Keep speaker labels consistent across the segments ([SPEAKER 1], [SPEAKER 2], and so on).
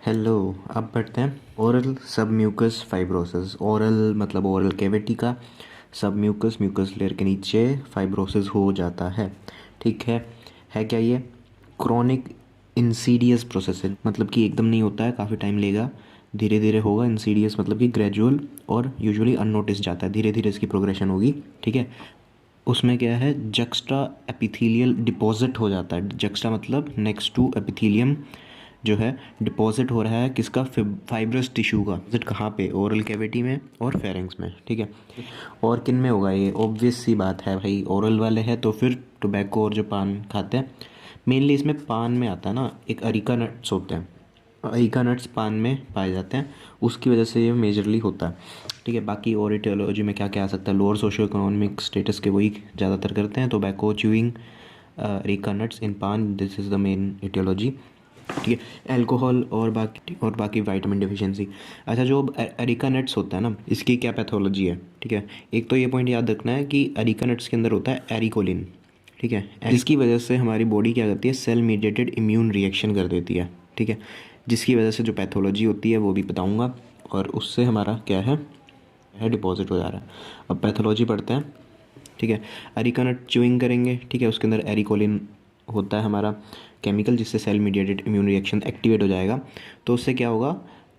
[SPEAKER 1] Hello. अब बढ़ते हैं ओरल सबम्यूकस फाइब्रोसिस। ओरल मतलब ओरल कैविटी का, सबम्यूकस म्यूकस लेयर के नीचे फाइब्रोसिस हो जाता है। ठीक है क्या ये क्रोनिक इंसीडियस प्रोसेस है, मतलब कि एकदम नहीं होता है, काफ़ी टाइम लेगा, धीरे धीरे होगा। इंसीडियस मतलब कि ग्रेजुअल और यूजुअली अननोटिस जाता है, धीरे धीरे इसकी प्रोग्रेशन होगी। ठीक है, उसमें क्या है, जक्स्ट्रा एपिथेलियल डिपॉजिट हो जाता है। जक्स्ट्रा मतलब नेक्स्ट टू एपिथेलियम जो है डिपॉजिट हो रहा है किसका, फाइब्रस टिश्यू का। डिपॉजिट कहाँ पे, ओरल कैविटी में और फेरिंग्स में। ठीक है, और किन में होगा ये, ऑब्वियस सी बात है भाई, ओरल वाले हैं तो फिर टोबैको और जो पान खाते हैं, मेनली इसमें पान में आता है ना, एक अरिका नट्स होते हैं, अरिका नट्स पान में पाए जाते हैं, उसकी वजह से ये मेजरली होता है। ठीक है, बाकी और इटियोलॉजी में क्या क्या आ सकता है, लोअर सोशो इकोनॉमिक स्टेटस के वही ज़्यादातर करते हैं, tobacco chewing areca nuts in paan, this is the main etiology. ठीक है, अल्कोहल और बाकी विटामिन डिफिशिएंसी। अच्छा, जो अरिका नट्स होता है ना, इसकी क्या पैथोलॉजी है। ठीक है, एक तो ये पॉइंट याद रखना है कि अरिका नट्स के अंदर होता है एरिकोलिन। ठीक है, जिसकी वजह से हमारी बॉडी क्या करती है, सेल मीडिएटेड इम्यून रिएक्शन कर देती है। ठीक है, जिसकी वजह से जो पैथोलॉजी होती है वो भी बताऊंगा, और उससे हमारा क्या है डिपॉजिट हो जा रहा है। अब पैथोलॉजी पढ़ते हैं। ठीक है, अरिका नट च्यूइंग करेंगे। ठीक है, उसके अंदर एरिकोलिन होता है हमारा केमिकल, जिससे cell mediated immune reaction activate हो जाएगा। तो उससे क्या होगा,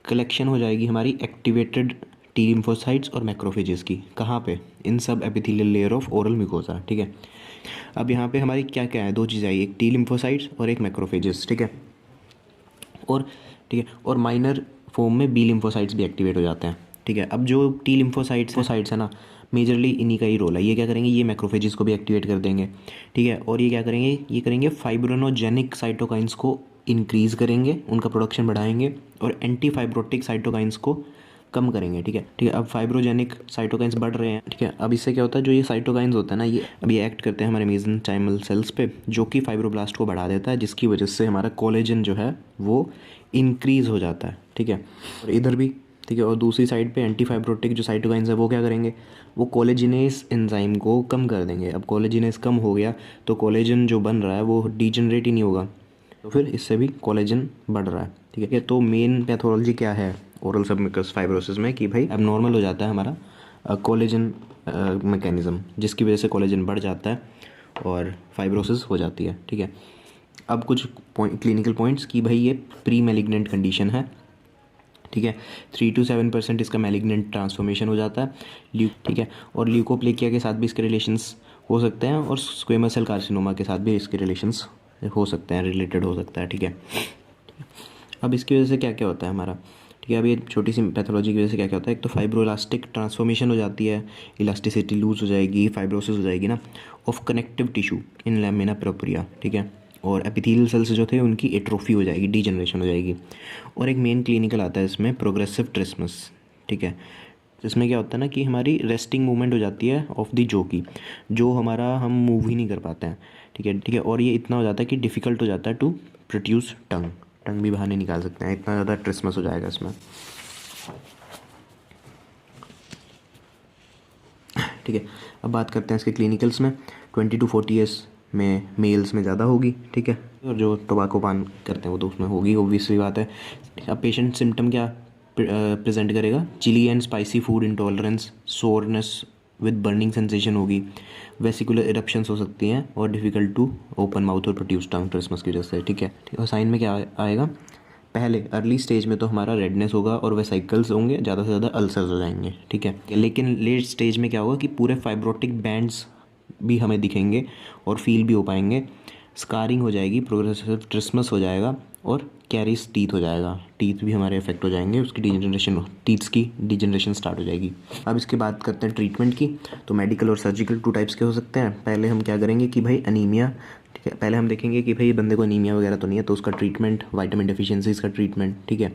[SPEAKER 1] कलेक्शन हो जाएगी हमारी एक्टिवेटेड टी लिम्फोसाइट्स और मैक्रोफेजेस की। कहाँ पे, इन सब epithelial layer of oral mucosa. ठीक है, अब यहाँ पे हमारी क्या क्या है, दो चीज़ें आई, एक टी लिम्फोसाइट्स और एक मैक्रोफेजेस। ठीक है, और ठीक है, और माइनर फॉर्म में बी लिम्फोसाइट्स भी एक्टिवेट हो जाते हैं। ठीक है, अब जो टी लिम्फोसाइट्स है ना, मेजरली इन्हीं का ही रोल है। ये क्या करेंगे, ये मैक्रोफेजेस को भी एक्टिवेट कर देंगे। ठीक है, और ये क्या करेंगे, ये करेंगे फाइब्रोनोजेनिक साइटोकाइंस को इंक्रीज़ करेंगे, उनका प्रोडक्शन बढ़ाएंगे, और एंटी फाइब्रोटिक साइटोकाइंस को कम करेंगे। ठीक है, अब फाइब्रोजेनिक साइटोकाइंस बढ़ रहे हैं। ठीक है, अब इससे क्या होता है, जो ये साइटोकाइंस होता है ना, ये अब ये एक्ट करते हैं हमारे मेसेंचाइमल सेल्स पे, जो कि फाइब्रोब्लास्ट को बढ़ा देता है, जिसकी वजह से हमारा कोलेजन जो है वो इंक्रीज़ हो जाता है। ठीक है, और इधर भी ठीक है, और दूसरी साइड पे एंटी फाइब्रोटिक जो साइटोकाइंस है वो क्या करेंगे, वो कोलेजिनेस एंजाइम को कम कर देंगे। अब कोलेजिनेस कम हो गया तो कोलेजन जो बन रहा है वो डीजनरेट ही नहीं होगा, तो फिर इससे भी कोलेजन बढ़ रहा है। ठीक है, तो मेन पैथोलॉजी क्या है ओरल सबम्यूकस फाइब्रोसिस में, कि भाई एबनॉर्मल हो जाता है हमारा कोलेजन मैकेनिज़्म, जिसकी वजह से कोलेजन बढ़ जाता है और फाइब्रोसिस हो जाती है। ठीक है, अब कुछ क्लिनिकल पॉइंट्स कि भाई ये प्री मैलिग्नेंट कंडीशन है। ठीक है, 3 to 7% इसका मैलिग्नेंट ट्रांसफॉर्मेशन हो जाता है। ठीक है, और ल्यूकोप्लेकिया के साथ भी इसके रिलेशंस हो सकते हैं, और स्क्वेमस सेल कार्सिनोमा के साथ भी इसके रिलेशंस हो सकते हैं, रिलेटेड हो सकता है। ठीक है, अब इसकी वजह से क्या क्या होता है हमारा। ठीक है, अब ये छोटी सी पैथोलॉजी की वजह से क्या क्या होता है, एक तो फाइब्रोइलास्टिक ट्रांसफॉर्मेशन हो जाती है, इलास्टिसिटी लूज हो जाएगी, फाइब्रोसिस हो जाएगी ना of connective tissue in lamina propria. ठीक है, और एपिथेलियल सेल्स जो थे उनकी एट्रोफी हो जाएगी, डीजनरेशन हो जाएगी। और एक मेन क्लिनिकल आता है इसमें, प्रोग्रेसिव ट्रिस्मस। ठीक है, इसमें क्या होता है ना कि हमारी रेस्टिंग मूवमेंट हो जाती है ऑफ दी जो की, जो हमारा हम मूव ही नहीं कर पाते हैं। ठीक है, और ये इतना हो जाता है कि डिफ़िकल्ट हो जाता है टू प्रोड्यूस टंग, टंग भी बाहर नहीं निकाल सकते हैं, इतना ज़्यादा ट्रिस्मस हो जाएगा इसमें। ठीक है, अब बात करते हैं इसके क्लिनिकल्स में। 20 to 40 ईयर्स में मेल्स में ज़्यादा होगी। ठीक है, और जो टोबैको पान करते हैं वो तो उसमें होगी, ऑब्वियसली बात है। अब पेशेंट सिम्टम क्या प्रेजेंट करेगा, chilli and spicy food intolerance, soreness with burning sensation होगी, वेसिकुलर इरप्शंस हो सकती हैं, और डिफ़िकल्ट टू ओपन माउथ और प्रोड्यूस टंग ट्रिस्मस की वजह से। ठीक है, और साइन में क्या आएगा, पहले अर्ली स्टेज में तो हमारा रेडनेस होगा और वेसाइकल्स होंगे, ज़्यादा से ज़्यादा अल्सर्स हो जाएंगे। ठीक है, लेकिन लेट स्टेज में क्या होगा कि पूरे फाइब्रोटिक बैंड्स भी हमें दिखेंगे और फील भी हो पाएंगे, स्कारिंग हो जाएगी, प्रोग्रेसिव ट्रिस्मस हो जाएगा, और कैरीज टीथ हो जाएगा, टीथ भी हमारे इफेक्ट हो जाएंगे, उसकी डिजनरेशन, टीथ्स की डिजनरेशन स्टार्ट हो जाएगी। अब इसके बात करते हैं ट्रीटमेंट की। तो मेडिकल और सर्जिकल 2 टाइप्स के हो सकते हैं। पहले हम क्या करेंगे कि भाई अनीमिया, ठीक है, पहले हम देखेंगे कि भाई बंदे को अनीमिया वगैरह तो नहीं है, तो उसका ट्रीटमेंट, विटामिन डेफिशिएंसीज का ट्रीटमेंट। ठीक है,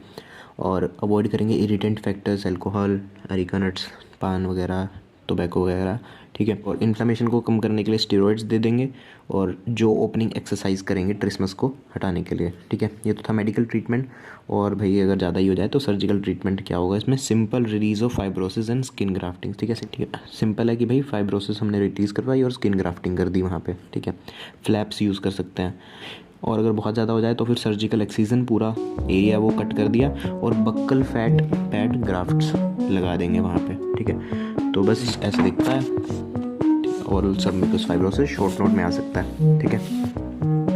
[SPEAKER 1] और अवॉइड करेंगे irritant factors, alcohol, areca nuts, पान वगैरह, टोबैको वगैरह। ठीक है, और इन्फ्लेमेशन को कम करने के लिए स्टेरॉइड्स दे देंगे, और जो ओपनिंग एक्सरसाइज करेंगे ट्रिस्मस को हटाने के लिए। ठीक है, ये तो था मेडिकल ट्रीटमेंट। और भाई अगर ज़्यादा ही हो जाए तो सर्जिकल ट्रीटमेंट क्या होगा इसमें, simple release of fibrosis and skin grafting. ठीक है, सिंपल है कि भाई फाइब्रोसिस हमने रिलीज़ करवाई और स्किन ग्राफ्टिंग कर दी वहाँ पे। ठीक है, फ्लैप्स यूज़ कर सकते हैं। और अगर बहुत ज़्यादा हो जाए तो फिर सर्जिकल एक्सीजन, पूरा एरिया वो कट कर दिया और बक्कल फैट पैड ग्राफ्ट्स लगा देंगे वहाँ पे। ठीक है, तो बस ऐसा दिखता है। Oral submucous fibrosis short note में आ सकता है। ठीक है।